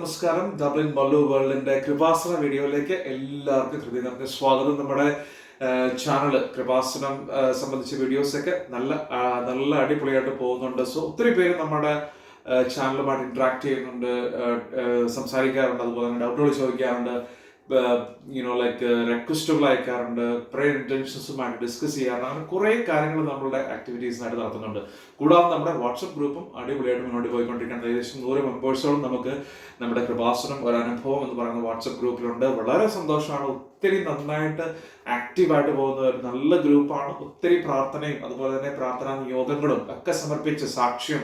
നമസ്കാരം. ഡബ്ലിൻ മല്ലു വേൾഡിന്റെ കൃപാസന വീഡിയോയിലേക്ക് എല്ലാവർക്കും ഹൃദയം നിറഞ്ഞ സ്വാഗതം. നമ്മുടെ ചാനൽ കൃപാസനം സംബന്ധിച്ച വീഡിയോസൊക്കെ നല്ല അടിപൊളിയായിട്ട് പോകുന്നുണ്ട്. സോ ഒത്തിരി പേര് നമ്മുടെ ചാനലുമായിട്ട് ഇന്ററാക്ട് ചെയ്യുന്നുണ്ട്, സംസാരിക്കാറുണ്ട്, അതുപോലെ തന്നെ ഡൗട്ടുകൾ ചോദിക്കാറുണ്ട്, റിക്വസ്റ്റുകൾ അയക്കാറുണ്ട്, പ്രേയർ ഇന്റൻഷൻസുമായിട്ട് ഡിസ്കസ് ചെയ്യാറുണ്ട്. അങ്ങനെ കുറേ കാര്യങ്ങൾ നമ്മളുടെ ആക്ടിവിറ്റീസിനായിട്ട് നടത്തുന്നുണ്ട്. കൂടാതെ നമ്മുടെ വാട്സപ്പ് ഗ്രൂപ്പും അടിപൊളിയായിട്ട് മുന്നോട്ട് പോയിക്കൊണ്ടിരിക്കുകയാണ്. ഏകദേശം 100 മെമ്പേഴ്സോളം നമുക്ക് നമ്മുടെ കൃപാസനം ഒരു അനുഭവം എന്ന് പറയുന്ന വാട്സപ്പ് ഗ്രൂപ്പിലുണ്ട്. വളരെ സന്തോഷമാണ്. ഒത്തിരി നന്നായിട്ട് ആക്റ്റീവായിട്ട് പോകുന്ന ഒരു നല്ല ഗ്രൂപ്പാണ്. ഒത്തിരി പ്രാർത്ഥനയും അതുപോലെ തന്നെ പ്രാർത്ഥനാ നിയോഗങ്ങളും ഒക്കെ സമർപ്പിച്ച് സാക്ഷ്യം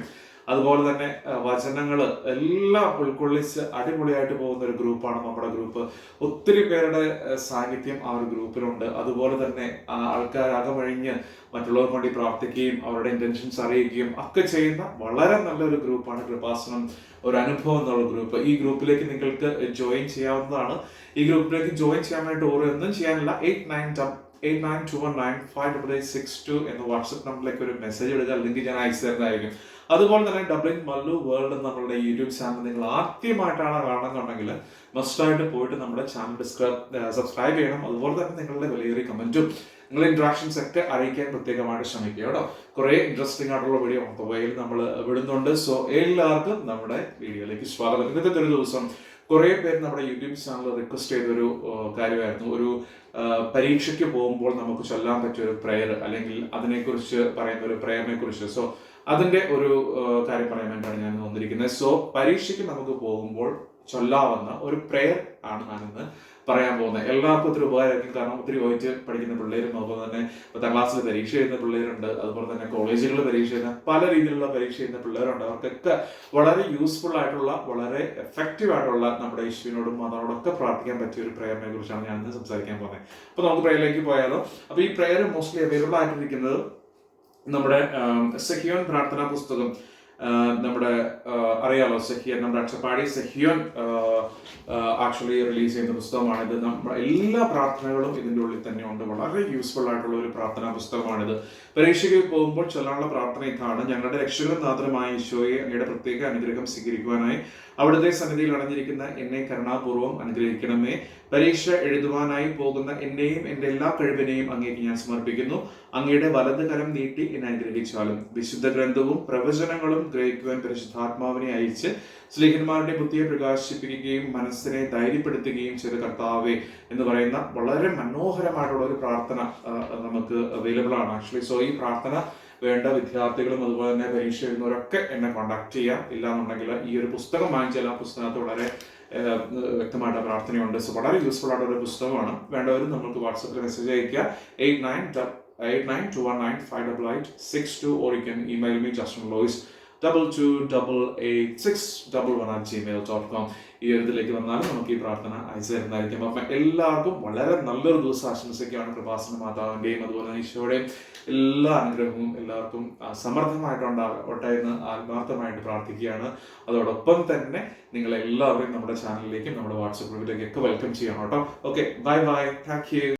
അതുപോലെ തന്നെ വചനങ്ങൾ എല്ലാം ഉൾക്കൊള്ളിച്ച് അടിപൊളിയായിട്ട് പോകുന്ന ഒരു ഗ്രൂപ്പാണ് നമ്മുടെ ഗ്രൂപ്പ്. ഒത്തിരി പേരുടെ സാന്നിധ്യം ആ ഒരു ഗ്രൂപ്പിലുണ്ട്. അതുപോലെ തന്നെ ആൾക്കാർ അകമഴിഞ്ഞ് മറ്റുള്ളവർക്ക് വേണ്ടി പ്രാർത്ഥിക്കുകയും അവരുടെ ഇന്റൻഷൻസ് അറിയിക്കുകയും ഒക്കെ ചെയ്യുന്ന വളരെ നല്ലൊരു ഗ്രൂപ്പാണ് കൃപാസനം ഒരു അനുഭവം എന്നുള്ള ഗ്രൂപ്പ്. ഈ ഗ്രൂപ്പിലേക്ക് നിങ്ങൾക്ക് ജോയിൻ ചെയ്യാവുന്നതാണ്. ഈ ഗ്രൂപ്പിലേക്ക് ജോയിൻ ചെയ്യാൻ വേണ്ടി ഒന്നും ചെയ്യാനില്ല. 8921958862 എന്ന വാട്സ്ആപ്പ് നമ്പറിലേക്ക് ഒരു മെസ്സേജ് ഇടുക. ലിങ്ക് ഞാൻ അയച്ചു തരുന്നതായിരിക്കും. അതുപോലെ തന്നെ ഡബ്ലിൻ മല്ലു വേൾഡ് നമ്മളുടെ യൂട്യൂബ് ചാനൽ നിങ്ങൾ ആദ്യമായിട്ടാണ് കാണുന്നുണ്ടെങ്കിൽ മസ്റ്റായിട്ട് പോയിട്ട് നമ്മുടെ ചാനൽ സബ്സ്ക്രൈബ് ചെയ്യണം. അതുപോലെ തന്നെ നിങ്ങളുടെ വിലയേറിയ കമന്റും നിങ്ങളുടെ ഇന്ററാക്ഷൻസ് ഒക്കെ അറിയിക്കാൻ പ്രത്യേകമായിട്ട് ശ്രമിക്കുക കേട്ടോ. കുറെ ഇൻട്രസ്റ്റിംഗ് ആയിട്ടുള്ള വീഡിയോ മൊബൈലിൽ നമ്മൾ വിടുന്നുണ്ട്. സോ എല്ലാവർക്കും നമ്മുടെ വീഡിയോയിലേക്ക് സ്വാഗതം. ഇന്നത്തെ ഒരു ദിവസം കുറെ പേര് നമ്മുടെ യൂട്യൂബ് ചാനൽ റിക്വസ്റ്റ് ചെയ്തൊരു കാര്യമായിരുന്നു. ഒരു പരീക്ഷയ്ക്ക് പോകുമ്പോൾ നമുക്ക് ചൊല്ലാൻ പറ്റിയ ഒരു പ്രെയർ, അല്ലെങ്കിൽ അതിനെക്കുറിച്ച് പറയുന്ന ഒരു പ്രെയറിനെ കുറിച്ച്. സോ അതിന്റെ ഒരു കാര്യം പറയാൻ വേണ്ടിയാണ് ഞാൻ വന്നിരിക്കുന്നത്. സോ പരീക്ഷയ്ക്ക് നമുക്ക് പോകുമ്പോൾ ചൊല്ലാവുന്ന ഒരു പ്രെയർ ആണ് ഞാനിന്ന് പറയാൻ പോകുന്നത്. എല്ലാവർക്കും ഒത്തിരി ഉപകാരമായിരിക്കും. കാരണം ഒത്തിരി പോയിട്ട് പഠിക്കുന്ന പിള്ളേരും അതുപോലെ തന്നെ 10ാം ക്ലാസ്സിൽ പരീക്ഷ ചെയ്യുന്ന പിള്ളേരുണ്ട്, അതുപോലെ തന്നെ കോളേജുകളിൽ പരീക്ഷ ചെയ്യുന്ന പല രീതിയിലുള്ള പരീക്ഷ ചെയ്യുന്ന പിള്ളേരുണ്ട്. അവർക്കൊക്കെ വളരെ യൂസ്ഫുൾ ആയിട്ടുള്ള വളരെ എഫക്റ്റീവ് ആയിട്ടുള്ള നമ്മുടെ യേശുവിനോടും അതോടൊക്കെ പ്രാർത്ഥിക്കാൻ പറ്റിയ ഒരു പ്രെയറിനെ കുറിച്ചാണ് ഞാൻ ഇന്ന് സംസാരിക്കാൻ പോകുന്നത്. അപ്പൊ നമുക്ക് പ്രെയറിലേക്ക് പോയാലോ. അപ്പൊ ഈ പ്രെയർ മോസ്റ്റ്ലി അവൈലബിൾ ആയിട്ടിരിക്കുന്നത് നമ്മുടെ സെഹിയോൻ പ്രാർത്ഥനാ പുസ്തകം, നമ്മുടെ അറിയാലോ സെഹിയോൻ, നമ്മുടെ അച്ചപ്പാടി സെഹിയോൻ ആക്ച്വലി റിലീസ് ചെയ്യുന്ന പുസ്തകമാണിത്. നമ്മുടെ എല്ലാ പ്രാർത്ഥനകളും ഇതിൻ്റെ ഉള്ളിൽ തന്നെ ഉണ്ട്. വളരെ യൂസ്ഫുൾ ആയിട്ടുള്ള ഒരു പ്രാർത്ഥനാ പുസ്തകമാണിത്. പരീക്ഷയ്ക്ക് പോകുമ്പോൾ ചൊല്ലാനുള്ള പ്രാർത്ഥന ഇതാണ്: ഞങ്ങളുടെ രക്ഷകനും നാഥനുമായ ഈശോയെ, അങ്ങയുടെ പ്രത്യേക അനുഗ്രഹം സ്വീകരിക്കുവാനായി അവിടുത്തെ സന്നിധിയിൽ അടഞ്ഞിരിക്കുന്ന എന്നെ കരുണാപൂർവ്വം അനുഗ്രഹിക്കണമേ. പരീക്ഷ എഴുതുവാനായി പോകുന്ന എന്നെയും എൻ്റെ എല്ലാ കഴിവിനെയും അങ്ങേക്ക് ഞാൻ സമർപ്പിക്കുന്നു. അങ്ങയുടെ വലത് കരം നീട്ടി എന്നെ അനുഗ്രഹിച്ചാലും വിശുദ്ധ ഗ്രന്ഥവും പ്രവചനങ്ങളും ഗ്രഹിക്കുവാൻ പരിശുദ്ധാത്മാവിനെ അയച്ച് സ്ലീഹന്മാരുടെ ബുദ്ധിയെ പ്രകാശിപ്പിക്കുകയും മനസ്സിനെ ധൈര്യപ്പെടുത്തുകയും ചെയ്ത കർത്താവേ എന്ന് പറയുന്ന വളരെ മനോഹരമായിട്ടുള്ള ഒരു പ്രാർത്ഥന നമുക്ക് അവൈലബിൾ ആണ് ആക്ച്വലി. സോ ഈ പ്രാർത്ഥന വേണ്ട വിദ്യാർത്ഥികളും അതുപോലെ തന്നെ പരീക്ഷ എഴുതുന്നവരൊക്കെ എന്നെ കോൺടാക്ട് ചെയ്യാം. ഇല്ലാന്നുണ്ടെങ്കിൽ ഈ ഒരു പുസ്തകം വാങ്ങിച്ചാൽ ആ പുസ്തകത്ത് വളരെ വ്യക്തമായിട്ട് പ്രാർത്ഥനയുണ്ട്. സോ വളരെ യൂസ്ഫുൾ ആയിട്ടുള്ള ഒരു പുസ്തകമാണ്. വേണ്ടവരും നമുക്ക് വാട്സാപ്പിൽ മെസ്സേജ് അയക്കുക 8921958862 or you can email me justinlois228861@gmail.com. ഈ ഒരു ഇതിലേക്ക് വന്നാലും നമുക്ക് ഈ പ്രാർത്ഥന അയച്ചു തരുന്നതായിരിക്കും. അപ്പം എല്ലാവർക്കും വളരെ നല്ലൊരു ദിവസം ആശംസിക്കുകയാണ്. കൃപാസന മാതാവിൻ്റെയും അതുപോലെ തന്നെ ഈശോയുടെയും എല്ലാ അനുഗ്രഹവും എല്ലാവർക്കും സമർത്ഥമായിട്ടുണ്ടാകട്ടെ എന്ന് ആത്മാർത്ഥമായിട്ട് പ്രാർത്ഥിക്കുകയാണ്. അതോടൊപ്പം തന്നെ നിങ്ങളെല്ലാവരെയും നമ്മുടെ ചാനലിലേക്കും നമ്മുടെ വാട്സപ്പ് ഗ്രൂപ്പിലേക്കൊക്കെ വെൽക്കം ചെയ്യണം കേട്ടോ. Okay, bye bye, thank you.